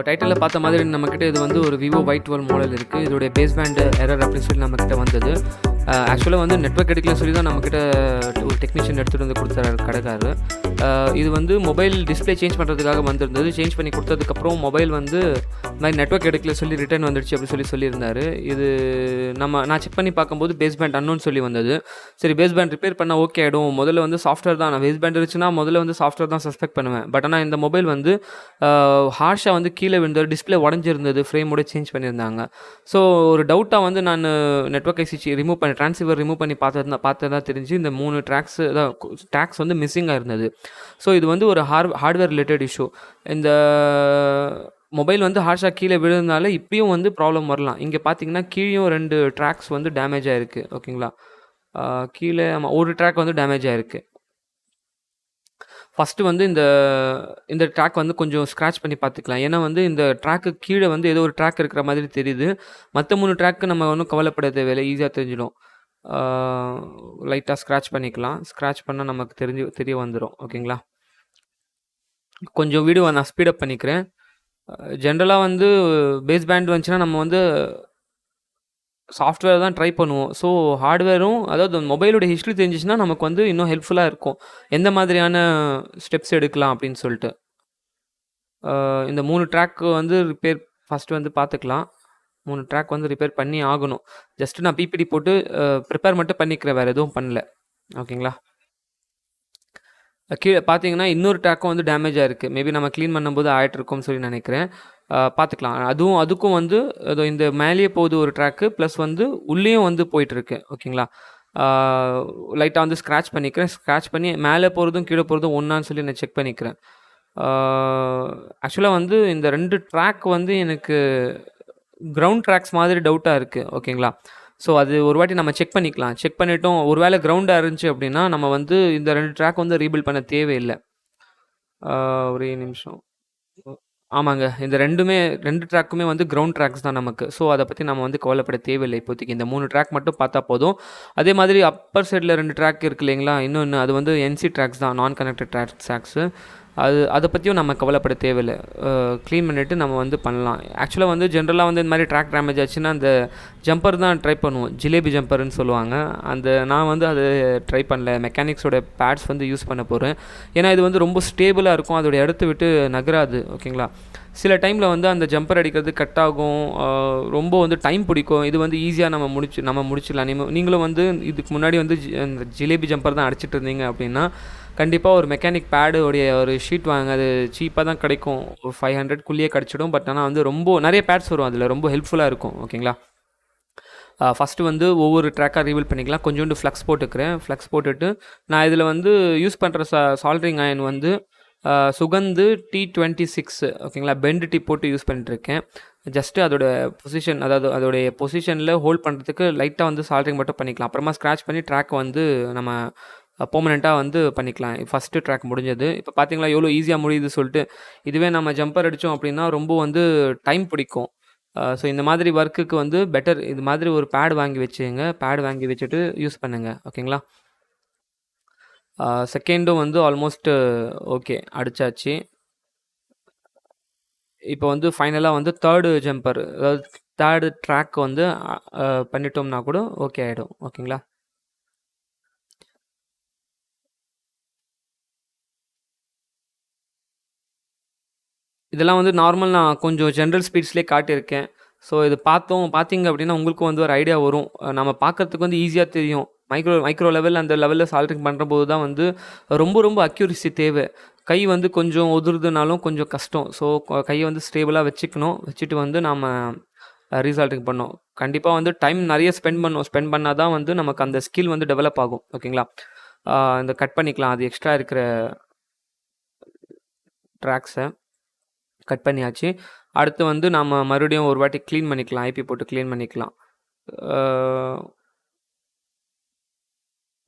டைட்டிலில் பார்த்த மாதிரி நம்மக்கிட்ட இது வந்து ஒரு Vivo Y12 மாடல் இருக்குது. இதோடைய பேஸ்பேண்ட் எரர் அப்படின்னு சொல்லி நம்மக்கிட்ட வந்தது. ஆக்சுவலாக வந்து நெட்வொர்க் கிடைக்கல சொல்லி தான் நம்மக்கிட்ட ஒரு டெக்னீஷியன் எடுத்துகிட்டு வந்து கொடுத்தாரு கடைக்காரர். இது வந்து மொபைல் டிஸ்பிளே சேஞ்ச் பண்ணுறதுக்காக வந்திருந்தது. சேஞ்ச் பண்ணி கொடுத்ததுக்கப்புறம் மொபைல் வந்து மாதிரி நெட்வொர்க் கிடைக்கல சொல்லி ரிட்டர்ன் வந்துடுச்சு அப்படி சொல்லியிருந்தார். இது நான் செக் பண்ணி பார்க்கும்போது பேஸ்பேண்ட் அன்னோன் சொல்லி வந்தது. சரி, பேஸ்பேண்ட் ரிப்பேர் பண்ணால் ஓகே ஆகிடும். முதல்ல வந்து சாஃப்ட்வேர் தான், நான் பேஸ்பேண்ட் இருந்துச்சுன்னா முதல்ல வந்து சாஃப்ட்வேர் தான் சஸ்பெக்ட் பண்ணுவேன். பட் ஆனால் இந்த மொபைல் வந்து ஹார்ஷாக வந்து கீழே விழுந்தது, டிஸ்பிளே உடஞ்சிருந்தது, ஃப்ரேமோட சேஞ்ச் பண்ணியிருந்தாங்க. ஸோ ஒரு டவுட்டாக வந்து நான் நெட்வொர்க் ஐசி ரிமூவ் பண்ணி ட்ரான்ஸ்சீவர் ரிமூவ் பண்ணி பார்த்ததா தெரிஞ்சு இந்த 3 ட்ராக்ஸ் வந்து மிஸ்ஸிங்காக இருந்தது. ஸோ இது வந்து ஒரு ஹார்ட்வேர் ரிலேட்டட் இஷ்யூ. இந்த மொபைல் வந்து ஹார்ஷாக கீழே விழுந்தனால இப்படியும் வந்து ப்ராப்ளம் வரலாம். இங்கே பார்த்தீங்கன்னா கீழேயும் 2 ட்ராக்ஸ் வந்து டேமேஜ் ஆகிருக்கு. ஓகேங்களா, கீழே ஒரு ட்ராக் வந்து டேமேஜ் ஆகிருக்கு. ஃபஸ்ட்டு வந்து இந்த ட்ராக் வந்து கொஞ்சம் ஸ்க்ராட்ச் பண்ணி பார்த்துக்கலாம். ஏன்னா வந்து இந்த ட்ராக்கு கீழே வந்து ஏதோ ஒரு ட்ராக் இருக்கிற மாதிரி தெரியுது. மற்ற 3 ட்ராக்கு நம்ம ஒன்றும் கவலைப்பட தேவையில்லை, ஈஸியாக தெரிஞ்சிடும். லைட்டாக ஸ்க்ராட்ச் பண்ணிக்கலாம். ஸ்க்ராட்ச் பண்ணால் நமக்கு தெரிய வந்துடும். ஓகேங்களா, கொஞ்சம் வீடியோ நான் ஸ்பீடப் பண்ணிக்கிறேன். ஜென்ரலாக வந்து பேஸ்பேண்ட் வந்துச்சுன்னா நம்ம வந்து சாஃப்ட்வேர் தான் ட்ரை பண்ணுவோம். ஸோ ஹார்ட்வேரும், அதாவது மொபைலோட ஹிஸ்ட்ரி தெரிஞ்சிச்சுன்னா நமக்கு வந்து இன்னும் ஹெல்ப்ஃபுல்லாக இருக்கும், எந்த மாதிரியான ஸ்டெப்ஸ் எடுக்கலாம் அப்படின்னு சொல்லிட்டு. இந்த 3 ட்ராக் வந்து ரிப்பேர் ஃபஸ்ட்டு வந்து பார்த்துக்கலாம். 3 ட்ராக் வந்து ரிப்பேர் பண்ணி ஆகணும். ஜஸ்ட்டு நான் பிபிடி போட்டு ப்ரிப்பேர் மட்டும் பண்ணிக்கிறேன், வேறு எதுவும் பண்ணல. ஓகேங்களா, கீழே பார்த்தீங்கன்னா இன்னொரு ட்ராக்கும் வந்து டேமேஜ் ஆகிருக்கு. மேபி நம்ம க்ளீன் பண்ணும்போது ஆகிட்ருக்கோம்னு சொல்லி நினைக்கிறேன். பார்த்துக்கலாம். அதுக்கும் வந்து இந்த மேலேயே போகுது ஒரு ட்ராக்கு, ப்ளஸ் வந்து உள்ளேயும் வந்து போயிட்டுருக்கு. ஓகேங்களா, லைட்டாக வந்து ஸ்க்ராட்ச் பண்ணிக்கிறேன். ஸ்க்ராட்ச் பண்ணி மேலே போகிறதும் கீழே போகிறதும் ஒன்றான்னு சொல்லி நான் செக் பண்ணிக்கிறேன். ஆக்சுவலாக வந்து இந்த 2 ட்ராக் வந்து எனக்கு கிரவுண்ட் ட்ராக்ஸ் மாதிரி டவுட்டாக இருக்குது. ஓகேங்களா, ஸோ அது ஒரு வாட்டி நம்ம செக் பண்ணிக்கலாம். செக் பண்ணிவிட்டோம், ஒரு வேளை கிரவுண்டாக இருந்துச்சு அப்படின்னா நம்ம வந்து இந்த 2 ட்ராக் வந்து ரீபில்ட் பண்ண தேவையில்லை. ஒரே நிமிஷம். ஆமாங்க, இந்த 2 ட்ராக்குமே வந்து கிரவுண்ட் ட்ராக்ஸ் தான் நமக்கு. ஸோ அதை பற்றி நம்ம வந்து கவலைப்பட தேவையில்லை இப்போதைக்கு. இந்த 3 ட்ராக் மட்டும் பார்த்தா போதும். அதே மாதிரி அப்பர் சைடில் 2 ட்ராக் இருக்குது இல்லைங்களா, இன்னொன்று அது வந்து என்சி ட்ராக்ஸ் தான், நான் கனெக்டட் ட்ராக்ஸு. அதை பற்றியும் நம்ம கவலைப்பட தேவையில்லை. க்ளீன் பண்ணிவிட்டு நம்ம வந்து பண்ணலாம். ஆக்சுவலாக வந்து ஜென்ரலாக வந்து இந்த மாதிரி ட்ராக் டேமேஜ் ஆச்சுன்னா அந்த ஜம்பர் தான் ட்ரை பண்ணுவோம், ஜிலேபி ஜம்பர்னு சொல்லுவாங்க. நான் வந்து அதை ட்ரை பண்ணல, மெக்கானிக்ஸோட பேட்ஸ் வந்து யூஸ் பண்ண போகிறேன். ஏன்னா இது வந்து ரொம்ப ஸ்டேபிளாக இருக்கும், அதோட இடத்த விட்டு நகராது. ஓகேங்களா, சில டைமில் வந்து அந்த ஜம்பர் அடிக்கிறது கட் ஆகும், ரொம்ப வந்து டைம் பிடிக்கும். இது வந்து ஈஸியாக நம்ம முடிச்சிடலாம். நீங்களும் வந்து இதுக்கு முன்னாடி வந்து இந்த ஜிலேபி ஜம்பர் தான் அடிச்சிட்டு இருந்தீங்க அப்படின்னா கண்டிப்பாக ஒரு மெக்கானிக் பேடு உடைய ஒரு ஷீட் வாங்க. அது சீப்பாக தான் கிடைக்கும், ஒரு 500க்குள்ளேயே கிடச்சிடும். பட் ஆனால் வந்து ரொம்ப நிறைய பேட்ஸ் வரும், அதில் ரொம்ப ஹெல்ப்ஃபுல்லாக இருக்கும். ஓகேங்களா, ஃபஸ்ட்டு வந்து ஒவ்வொரு ட்ராக்காக ரீபில்ட் பண்ணிக்கலாம். கொஞ்சோண்டு ஃப்ளக்ஸ் போட்டுக்கிறேன். ஃப்ளக்ஸ் போட்டுட்டு நான் இதில் வந்து யூஸ் பண்ணுற சால்ட்ரிங் அயன் வந்து சுகந்து T26. ஓகேங்களா, பெண்டு டிப் போட்டு யூஸ் பண்ணிட்டுருக்கேன். ஜஸ்ட்டு அதோட பொசிஷன், அதாவது அதோடைய பொசிஷனில் ஹோல்ட் பண்ணுறதுக்கு லைட்டாக வந்து சால்ட்ரிங் மட்டும் பண்ணிக்கலாம். அப்புறமா ஸ்க்ராட்ச் பண்ணி ட்ராக் வந்து நம்ம பெர்மனெண்ட்டாக வந்து பண்ணிக்கலாம். ஃபஸ்ட்டு ட்ராக் முடிஞ்சது. இப்போ பார்த்தீங்களா எவ்வளோ ஈஸியாக முடியுது சொல்லிட்டு. இதுவே நம்ம ஜம்பர் அடித்தோம் அப்படின்னா ரொம்ப வந்து டைம் பிடிக்கும். ஸோ இந்த மாதிரி ஒர்க்குக்கு வந்து பெட்டர் இது மாதிரி ஒரு பேட் வாங்கி வச்சுங்க. பேட் வாங்கி வச்சுட்டு யூஸ் பண்ணுங்கள். ஓகேங்களா, செகண்டும் வந்து ஆல்மோஸ்ட் ஓகே அடித்தாச்சு. இப்போ வந்து ஃபைனலாக வந்து தேர்டு ஜம்பர், அதாவது தேர்டு ட்ராக் வந்து பண்ணிட்டோம்னா கூட ஓகே ஆகிடும். ஓகேங்களா, இதெல்லாம் வந்து நார்மல் நான் கொஞ்சம் ஜென்ரல் ஸ்பீட்ஸ்லேயே காட்டியிருக்கேன். ஸோ இது பார்த்தீங்க அப்படின்னா உங்களுக்கும் வந்து ஒரு ஐடியா வரும். நம்ம பார்க்குறதுக்கு வந்து ஈஸியாக தெரியும். மைக்ரோ லெவலில் அந்த லெவலில் சால்ட்ரிங் பண்ணுறபோது தான் வந்து ரொம்ப ரொம்ப அக்யூரசி தேவை. கை வந்து கொஞ்சம் உதிருதுனாலும் கொஞ்சம் கஷ்டம். ஸோ கையை வந்து ஸ்டேபிளாக வச்சுட்டு வந்து நாம் ரீசால்ட்ரிங் பண்ணோம். கண்டிப்பாக வந்து டைம் நிறைய ஸ்பெண்ட் பண்ணால் தான் வந்து நமக்கு அந்த ஸ்கில் வந்து டெவலப் ஆகும். ஓகேங்களா, இந்த கட் பண்ணிக்கலாம், அது எக்ஸ்ட்ரா இருக்கிற ட்ராக்ஸை கட் பண்ணியாச்சு. அடுத்து வந்து நம்ம மறுபடியும் ஒரு வாட்டி க்ளீன் பண்ணிக்கலாம், ஐபி போட்டு க்ளீன் பண்ணிக்கலாம்.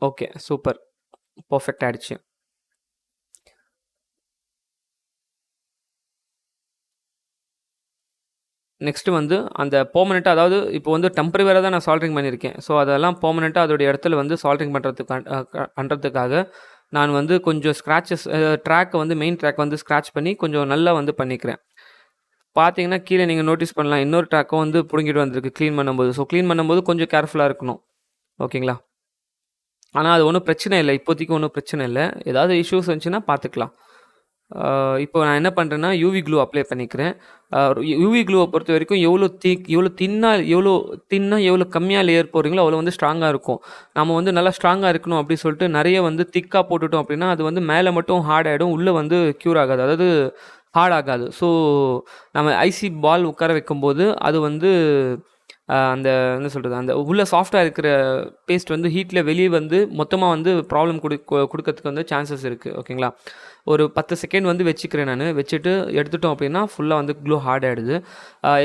ஓகே, சூப்பர், பர்ஃபெக்ட் ஆகிடுச்சு. நெக்ஸ்ட்டு வந்து அந்த பெர்மனெண்ட்டாக, அதாவது இப்போ வந்து டெம்பரவரியாக தான் நான் சால்ட்ரிங் பண்ணியிருக்கேன். ஸோ அதெல்லாம் பெர்மனெண்ட்டாக அதோடைய இடத்துல வந்து சால்ட்ரிங் பண்ணுறதுக்காக நான் வந்து கொஞ்சம் ஸ்க்ராச்சஸ் ட்ராக்கை வந்து மெயின் ட்ராக் வந்து ஸ்க்ராட்ச் பண்ணி கொஞ்சம் நல்லா வந்து பண்ணிக்கிறேன். பார்த்தீங்கன்னா, கீழ நீங்க நோட்டீஸ் பண்ணலாம். இன்னொரு ட்ராக்கும் வந்து புடுங்கிட்டு வந்திருக்கு கிளீன் பண்ணும்போது. ஸோ கிளீன் பண்ணும்போது கொஞ்சம் கேர்ஃபுல்லா இருக்கணும். ஓகேங்களா? ஆனா அது ஒண்ணும் பிரச்சனை இல்ல. இப்போதைக்கு ஒண்ணும் பிரச்சனை இல்ல. ஏதாவது இஷ்யூஸ் வந்துச்சுன்னா பார்த்துக்கலாம். இப்போ நான் என்ன பண்றேன்னா, யூவி க்ளூ அப்ளை பண்ணிக்கிறேன். அ யூவி க்ளூவ பொறுத்தவரைக்கும் எவ்வளோ தின்னா, எவ்வளோ கம்மியா லேயர் போடுறீங்களோ, அவ்வளோ வந்து ஸ்ட்ராங்கா இருக்கும். நம்ம வந்து நல்லா ஸ்ட்ராங்கா இருக்கணும் அப்டி சொல்லிட்டு நெறைய வந்து திக்கா போட்டுட்டோம் அப்டின்னா, அது வந்து மேல மட்டும் ஹார்ட் ஆயிடும். உள்ள வந்து க்யூர் ஆகாது. அதாவது ஹார்ட் ஆகாது. ஸோ நம்ம ஐசி பால் உட்கார வைக்கும்போது, அது வந்து அந்த என்ன சொல்றது, அந்த உள்ள சாஃப்ட்டா இருக்கிற பேஸ்ட் வந்து ஹீட்ல வெளிய வந்து மொத்தமா வந்து ப்ராப்ளம் குடுக்கறதுக்கு வந்து சான்சஸ் இருக்கு. ஓகேங்களா? ஒரு 10 செகண்ட் வந்து வச்சுக்கிறேன் நானு. வச்சுட்டு எடுத்துட்டோம் அப்டின்னா, ஃபுல்லா வந்து க்ளூ ஹார்ட் ஆயிடுது.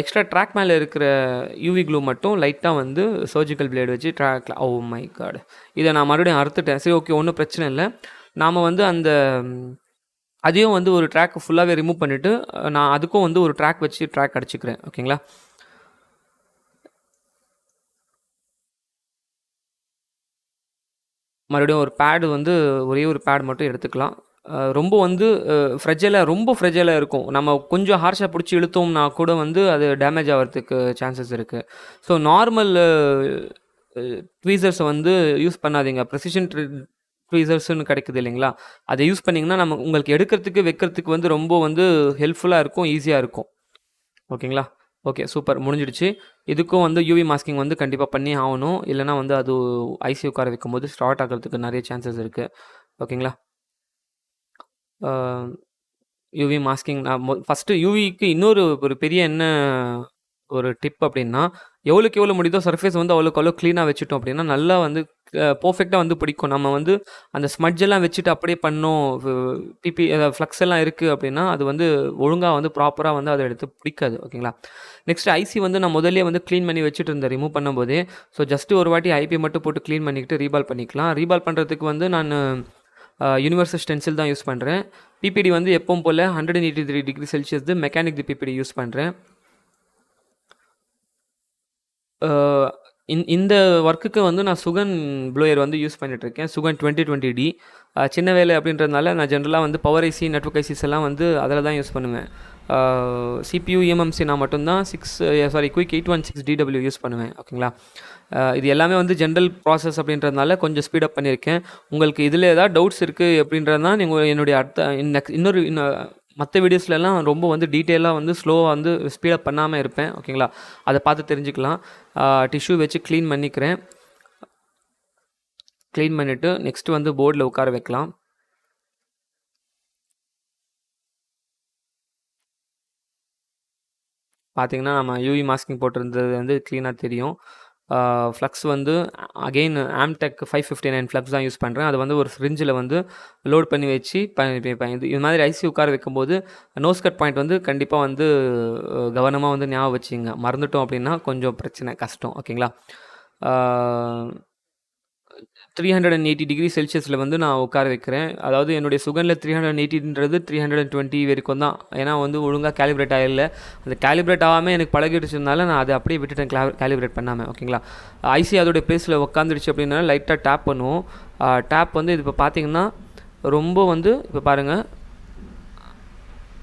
எக்ஸ்ட்ரா ட்ராக் மேல இருக்கிற யூவி க்ளூ மட்டும் லைட்டா வந்து சர்ஜிக்கல் பிளேட் வச்சு ட்ராக்ல ஓ மை காட்! இத நான் மறுபடியும் அறுத்துட்டேன். சரி ஓகே, ஒண்ணும் பிரச்சனை இல்ல. நாம வந்து அந்த அதையும் வந்து ஒரு ட்ராக் ஃபுல்லாவே ரிமூவ் பண்ணிட்டு, நான் அதுக்கும் வந்து ஒரு ட்ராக் வச்சு ட்ராக் அடிச்சுக்கிறேன். ஓகேங்களா? மறுபடியும் ஒரு பேடு வந்து ஒரே ஒரு பேட் மட்டும் எடுத்துக்கலாம். ரொம்ப வந்து ரொம்ப ஃப்ரெஜைலா இருக்கும். நம்ம கொஞ்சம் ஹார்ஷா புடிச்சு இழுத்தோம்னா கூட வந்து அது டேமேஜ் ஆவறதுக்கு சான்சஸ் இருக்கு. ஸோ நார்மல் ட்வீசர்ஸ வந்து யூஸ் பண்ணாதீங்க. ப்ரிசிஷன் ட்வீசர்ஸ்ன்னு கிடைக்குது இல்லைங்களா? அத யூஸ் பண்ணீங்கன்னா, உங்களுக்கு எடுக்கிறதுக்கு, வைக்கிறதுக்கு வந்து ரொம்ப வந்து ஹெல்ப்ஃபுல்லா இருக்கும். ஈஸியா இருக்கும். ஓகேங்களா? ஓகே, சூப்பர், முடிஞ்சிடுச்சு. இதுக்கும் வந்து யூவி மாஸ்கிங் வந்து கண்டிப்பா பண்ணியே ஆவணும். இல்லன்னா வந்து அது ஐசி உட்கார வைக்கும்போது ஸ்டார்ட் ஆகுறதுக்கு நெறைய சான்சஸ் இருக்கு. ஓகேங்களா? ஆ யூவி மாஸ்கிங் நான் ஃபர்ஸ்ட்டு யூவிக்கு இன்னொரு ஒரு பெரிய என்ன ஒரு டிப் அப்டின்னா, எவ்வளோக்கு எவ்வளோ முடியுதோ சர்ஃபேஸ் வந்து அவ்வளோக்கு அவ்வளோ கிளீனா வச்சுட்டோம் அப்டின்னா, நல்லா வந்து பெர்ஃபெக்ட்டா வந்து பிடிக்கும். நம்ம வந்து அந்த ஸ்மட்ஜ் எல்லாம் வச்சுட்டு அப்படியே பண்ணோம். ஃப்ளக்ஸ் எல்லாம் இருக்கு அப்டின்னா, அது வந்து ஒழுங்கா வந்து ப்ராப்பரா வந்து அத எடுத்து பிடிக்காது. ஓகேங்களா? நெக்ஸ்ட் ஐசி வந்து நான் முதல்லயே வந்து கிளீன் பண்ணி வச்சுட்டு இருந்தேன் ரிமூவ் பண்ணும்போதே. ஸோ ஜஸ்ட் ஒரு வாட்டி ஐபி மட்டும் போட்டு கிளீன் பண்ணிக்கிட்டு ரீபால் பண்ணிக்கலாம். ரீபால் பண்றதுக்கு வந்து நானு யுனிவர்சல் ஸ்டென்சில் தான் யூஸ் பண்றேன். பிபிடி வந்து எப்பவும் போல 183 டிகிரி செல்சியஸ் மெக்கானிக் பிபிடி யூஸ் பண்றேன். அ இந்த ஒர்க்குக்கு வந்து நான் சுகன் ப்ளோயர் வந்து யூஸ் பண்ணிட்டுருக்கேன். சுகன் 2020D. சின்ன வேலை அப்படின்றதுனால நான் ஜென்ரலா வந்து பவர் ஐசி, நெட்வொர்க் ஐசிஸ் எல்லாம் வந்து அதில தான் யூஸ் பண்ணுவேன். சிபியூ, இஎம்எம்சி நான் மட்டும் தான் குயிக் 816 டிடபிள்யூ யூஸ் பண்ணுவேன். ஓகேங்களா? இது எல்லாமே வந்து ஜென்ரல் ப்ராசஸ் அப்படின்றதுனால கொஞ்சம் ஸ்பீட் அப் பண்ணியிருக்கேன். உங்களுக்கு இதில ஏதாவது டவுட்ஸ் இருக்கு அப்படின்றது தான் நீங்க என்னுடைய மத்த வீடியோஸ்லலாம் ரொம்ப வந்து டீட்டெயிலா வந்து ஸ்லோவா வந்து ஸ்பீட் அப் பண்ணாம இருப்பேன். ஓகேங்களா? அத பார்த்து தெரிஞ்சுக்கலாம். டிஷ்யூ வச்சு கிளீன் பண்ணிக்கிறேன். கிளீன் பண்ணிட்டு நெக்ஸ்ட் வந்து போர்டில உட்கார வைக்கலாம். பார்த்தீங்கன்னா, நம்ம யூவி மாஸ்கிங் போட்டிருந்தது வந்து கிளீனா தெரியும். ஃப்ளக்ஸ் வந்து அகைன் ஆம்டெக் 559 ஃப்ளக்ஸ் தான் யூஸ் பண்ணுறேன். அது வந்து ஒரு சிரிஞ்சில் வந்து லோட் பண்ணி வச்சு பண்ணிப்பேன். இது மாதிரி ஐசி உட்கார வைக்கும்போது நோஸ் கட் பாயிண்ட் வந்து கண்டிப்பாக வந்து கவனமாக வந்து ஞாபகம் வச்சுங்க. மறந்துட்டோம் அப்படின்னா கொஞ்சம் பிரச்சனை, கஷ்டம். ஓகேங்களா? 380 டிகிரி செல்சியஸில் வந்து நான் உட்கார வைக்கிறேன். அதாவது என்னுடைய சுகனில் 380ன்றது 320 வரைக்கும் தான். ஏன்னா வந்து ஒழுங்காக கேலிப்ரேட் ஆகல. அந்த கேலிப்ரேட் ஆகாமல் எனக்கு பழகிடுச்சதுனால நான் அதை அப்படியே விட்டுட்டேன் கேலிப்ரேட் பண்ணாமல். ஓகேங்களா? ஐசி அதோடைய பிளேஸில் உட்காந்துடுச்சு அப்படின்னா லைட்டாக டேப் பண்ணுவோம். டேப் வந்து இது இப்போ பார்த்தீங்கன்னா ரொம்ப வந்து இப்போ பாருங்கள்,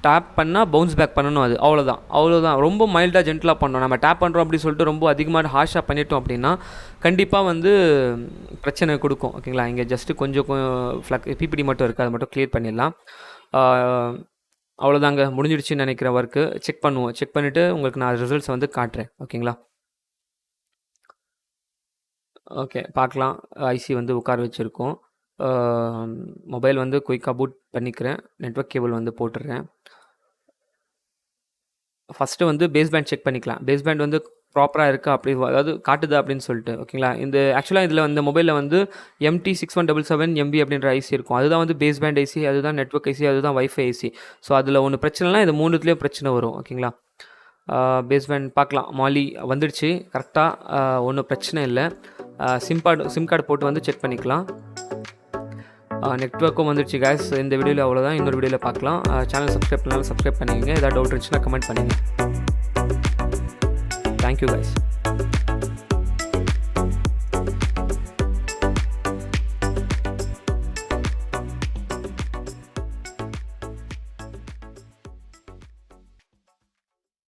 டேப் பண்ணால் பவுன்ஸ் பேக் பண்ணணும். அது அவ்வளோதான். ரொம்ப மைல்டாக ஜென்டலாக பண்ணணும். நம்ம டேப் பண்ணுறோம் அப்படி சொல்லிட்டு ரொம்ப அதிகமாக ஹார்ஷாக பண்ணிட்டோம் அப்படின்னா கண்டிப்பாக வந்து பிரச்சனை கொடுக்கும். ஓகேங்களா? இங்கே ஜஸ்ட்டு கொஞ்சம் பிபிடி மட்டும் இருக்குது, அதை மட்டும் கிளியர் பண்ணிடலாம். அவ்வளோதாங்க, முடிஞ்சிடுச்சுன்னு நினைக்கிற ஒர்க்கு. செக் பண்ணுவோம். செக் பண்ணிவிட்டு உங்களுக்கு நான் ரிசல்ட்ஸ் வந்து காட்டுறேன். ஓகேங்களா? ஓகே, பார்க்கலாம். ஐசி வந்து உட்கார வச்சுருக்கோம். மொபைல் வந்து குயிக்காக பூட் பண்ணிக்கிறேன். நெட்வொர்க் கேபிள் வந்து போட்டுடுறேன். ஃபஸ்ட்டு வந்து பேஸ்பேண்ட் செக் பண்ணிக்கலாம். பேஸ்பேண்ட் வந்து ப்ராப்பரா இருக்கா அப்படி, அதாவது காட்டுதா அப்படின்னு சொல்லிட்டு. ஓகேங்களா? ஆக்சுவலாக இதில் இந்த மொபைலில் வந்து MT6177 MB அப்படின்ற ஐசி இருக்கும். அதுதான் வந்து பேஸ்பேண்ட் ஐசி, அதுதான் நெட்வொர்க் ஐசி, அதுதான் வைஃபை ஐசி. ஸோ அதில் ஒன்று பிரச்சனைனா இது மூணுத்துலேயும் பிரச்சனை வரும். ஓகேங்களா? பேஸ்பேண்ட் பார்க்கலாம். மாலி வந்துடுச்சு கரெக்டாக, ஒன்றும் பிரச்சனை இல்லை. சிம் கார்டு போட்டு வந்து செக் பண்ணிக்கலாம். நெட்வொர்க்கும் வந்துடுச்சு கேஸ். இந்த வீடியோவில் அவ்வளோதான். இன்னொரு வீடியோவில் பார்க்கலாம். சேனல் சப்ஸ்கிரைப் பண்ணாலும் சப்ஸ்கிரைப் பண்ணிக்கங்க. ஏதாவது டவுட் இருந்துச்சுன்னா கமெண்ட் பண்ணுங்கள். Thank you guys.